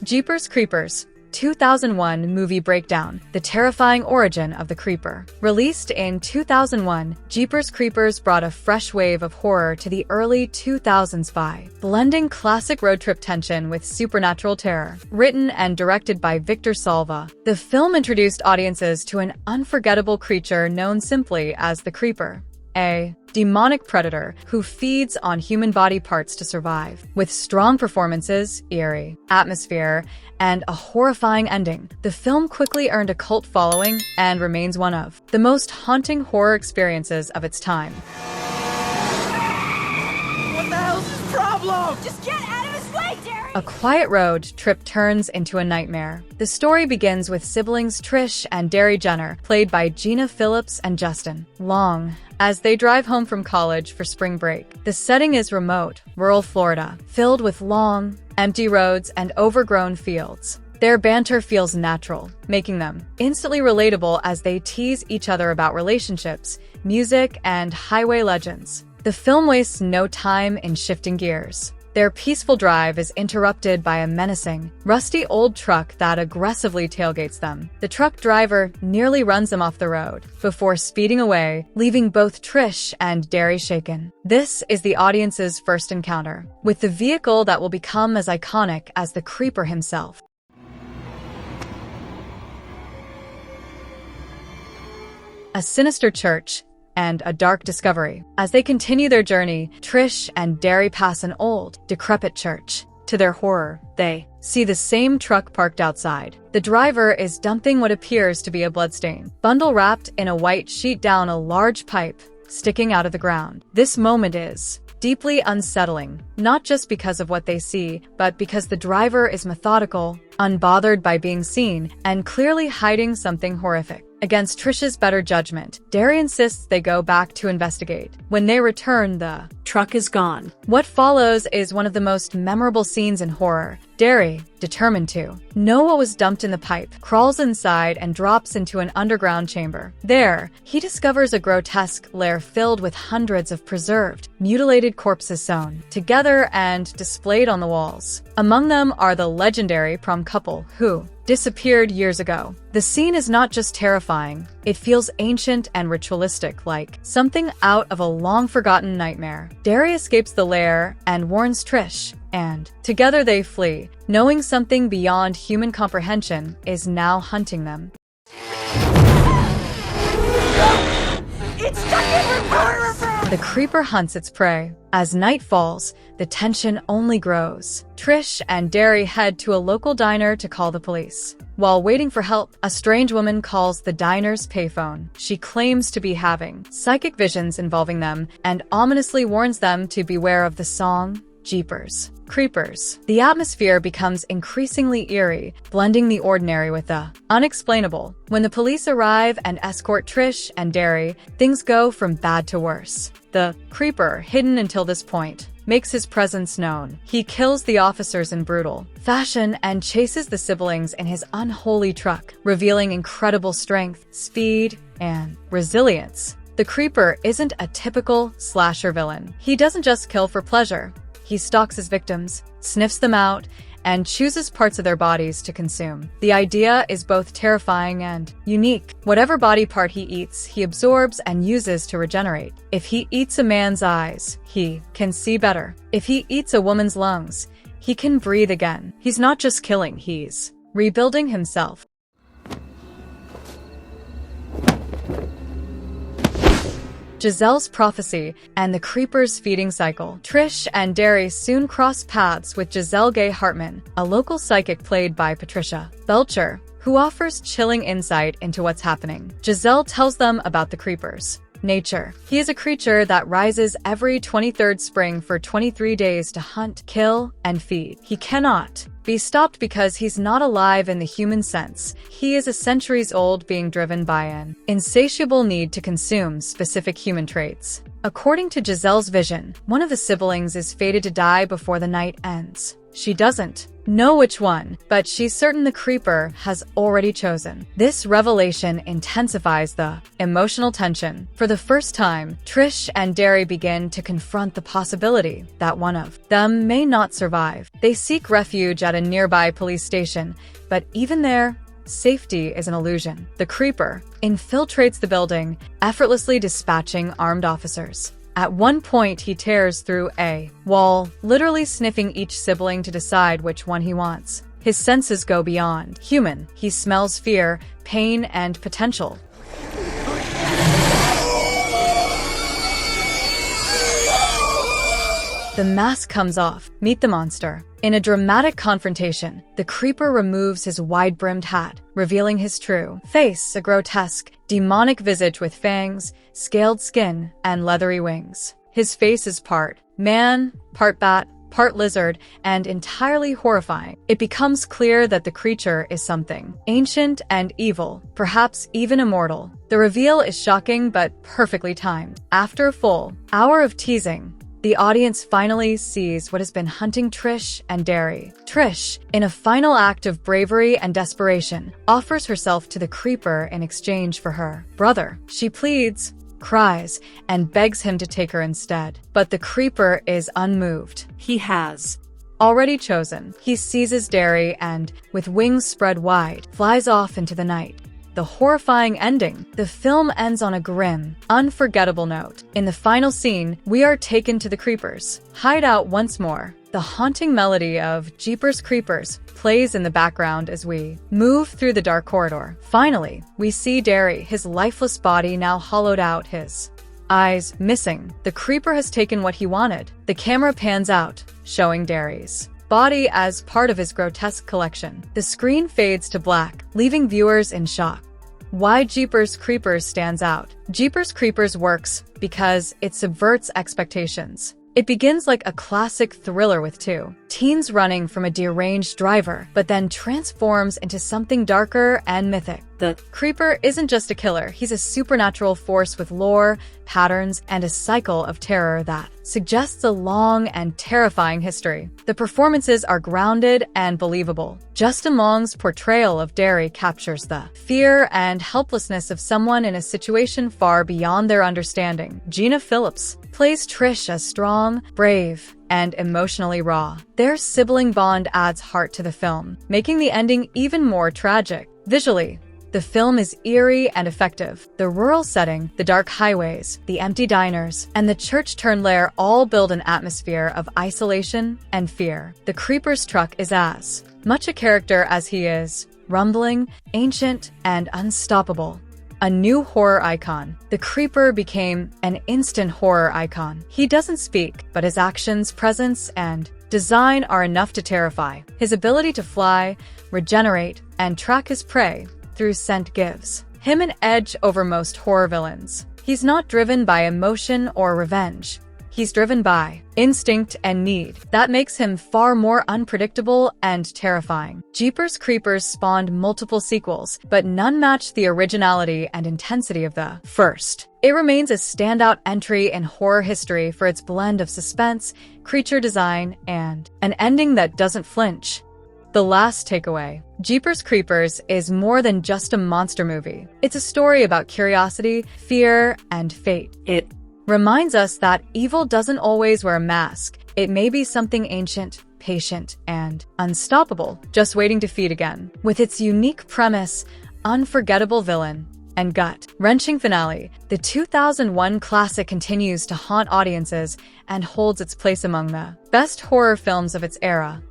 Jeepers Creepers 2001 movie breakdown, the terrifying origin of the creeper. Released in 2001, Jeepers Creepers brought a fresh wave of horror to the early 2000s by blending classic road trip tension with supernatural terror. Written and directed by Victor Salva, the film introduced audiences to an unforgettable creature known simply as the Creeper, a demonic predator who feeds on human body parts to survive. With strong performances, eerie atmosphere, and a horrifying ending, the film quickly earned a cult following and remains one of the most haunting horror experiences of its time. What the hell's his problem? Just get out of his way, Derry! A quiet road trip turns into a nightmare. The story begins with siblings Trish and Derry Jenner, played by Gina Phillips and Justin Long, as they drive home from college for spring break. The setting is remote, rural Florida, filled with long, empty roads and overgrown fields. Their banter feels natural, making them instantly relatable as they tease each other about relationships, music, and highway legends. The film wastes no time in shifting gears. Their peaceful drive is interrupted by a menacing, rusty old truck that aggressively tailgates them. The truck driver nearly runs them off the road before speeding away, leaving both Trish and Derry shaken. This is the audience's first encounter with the vehicle that will become as iconic as the Creeper himself. A sinister church and a dark discovery. As they continue their journey, Trish and Derry pass an old, decrepit church. To their horror, they see the same truck parked outside. The driver is dumping what appears to be a bloodstain, bundle wrapped in a white sheet down a large pipe sticking out of the ground. This moment is deeply unsettling, not just because of what they see, but because the driver is methodical, unbothered by being seen, and clearly hiding something horrific. Against Trish's better judgment, Derry insists they go back to investigate. When they return, the truck is gone. What follows is one of the most memorable scenes in horror. Derry, determined to know what was dumped in the pipe, crawls inside and drops into an underground chamber. There, he discovers a grotesque lair filled with hundreds of preserved, mutilated corpses sewn together and displayed on the walls. Among them are the legendary prom couple who disappeared years ago. The scene is not just terrifying, it feels ancient and ritualistic, like something out of a long-forgotten nightmare. Derry escapes the lair and warns Trish, and together they flee, knowing something beyond human comprehension is now hunting them. It's stuck in reverse! The Creeper hunts its prey. As night falls, the tension only grows. Trish and Derry head to a local diner to call the police. While waiting for help, a strange woman calls the diner's payphone. She claims to be having psychic visions involving them and ominously warns them to beware of the song Jeepers Creepers. The atmosphere becomes increasingly eerie, blending the ordinary with the unexplainable. When the police arrive and escort Trish and Derry, things go from bad to worse. The Creeper, hidden until this point, makes his presence known. He kills the officers in brutal fashion and chases the siblings in his unholy truck, revealing incredible strength, speed, and resilience. The Creeper isn't a typical slasher villain. He doesn't just kill for pleasure. He stalks his victims, sniffs them out, and chooses parts of their bodies to consume. The idea is both terrifying and unique. Whatever body part he eats, he absorbs and uses to regenerate. If he eats a man's eyes, he can see better. If he eats a woman's lungs, he can breathe again. He's not just killing, he's rebuilding himself. Giselle's prophecy and the Creeper's feeding cycle. Trish and Derry soon cross paths with Giselle Gay Hartman, a local psychic played by Patricia Belcher, who offers chilling insight into what's happening. Giselle tells them about the Creepers. Nature. He is a creature that rises every 23rd spring for 23 days to hunt, kill, and feed. He cannot be stopped because he's not alive in the human sense. He is a centuries-old being driven by an insatiable need to consume specific human traits. According to Giselle's vision, one of the siblings is fated to die before the night ends. She doesn't know which one, but she's certain the creeper has already chosen. This revelation intensifies the emotional tension. For the first time, Trish and Derry begin to confront the possibility that one of them may not survive. They seek refuge at a nearby police station, but even there, safety is an illusion. The creeper infiltrates the building, effortlessly dispatching armed officers. At one point, he tears through a wall, literally sniffing each sibling to decide which one he wants. His senses go beyond human. He smells fear, pain, and potential. The mask comes off. Meet the monster. In a dramatic confrontation, the creeper removes his wide-brimmed hat, revealing his true face, a grotesque, demonic visage with fangs, scaled skin, and leathery wings. His face is part man, part bat, part lizard, and entirely horrifying. It becomes clear that the creature is something ancient and evil, perhaps even immortal. The reveal is shocking but perfectly timed. After a full hour of teasing, the audience finally sees what has been hunting Trish and Derry. Trish, in a final act of bravery and desperation, offers herself to the creeper in exchange for her brother. She pleads, cries, and begs him to take her instead. But the creeper is unmoved. He has already chosen. He seizes Derry and, with wings spread wide, flies off into the night. The horrifying ending. The film ends on a grim, unforgettable note. In the final scene, we are taken to the creeper's hideout once more. The haunting melody of Jeepers Creepers plays in the background as we move through the dark corridor. Finally, we see Derry, his lifeless body now hollowed out, his eyes missing. The creeper has taken what he wanted. The camera pans out, showing Derry's body as part of his grotesque collection. The screen fades to black, leaving viewers in shock. Why Jeepers Creepers stands out. Jeepers Creepers works because it subverts expectations. It begins like a classic thriller with two teens running from a deranged driver, but then transforms into something darker and mythic. The creeper isn't just a killer, he's a supernatural force with lore, patterns, and a cycle of terror that suggests a long and terrifying history. The performances are grounded and believable. Justin Long's portrayal of Derry captures the fear and helplessness of someone in a situation far beyond their understanding. Gina Phillips plays Trish as strong, brave, and emotionally raw. Their sibling bond adds heart to the film, making the ending even more tragic. Visually, the film is eerie and effective. The rural setting, the dark highways, the empty diners, and the church-turned lair all build an atmosphere of isolation and fear. The creeper's truck is as much a character as he is rumbling, ancient, and unstoppable. A new horror icon. The creeper became an instant horror icon. He doesn't speak, but his actions, presence, and design are enough to terrify. His ability to fly, regenerate, and track his prey through scent gives him an edge over most horror villains. He's not driven by emotion or revenge. He's driven by instinct and need. That makes him far more unpredictable and terrifying. Jeepers Creepers spawned multiple sequels, but none matched the originality and intensity of the first. It remains a standout entry in horror history for its blend of suspense, creature design, and an ending that doesn't flinch. The last takeaway. Jeepers Creepers is more than just a monster movie. It's a story about curiosity, fear, and fate. It reminds us that evil doesn't always wear a mask. It may be something ancient, patient, and unstoppable, just waiting to feed again. With its unique premise, unforgettable villain, and gut-wrenching finale, the 2001 classic continues to haunt audiences and holds its place among the best horror films of its era.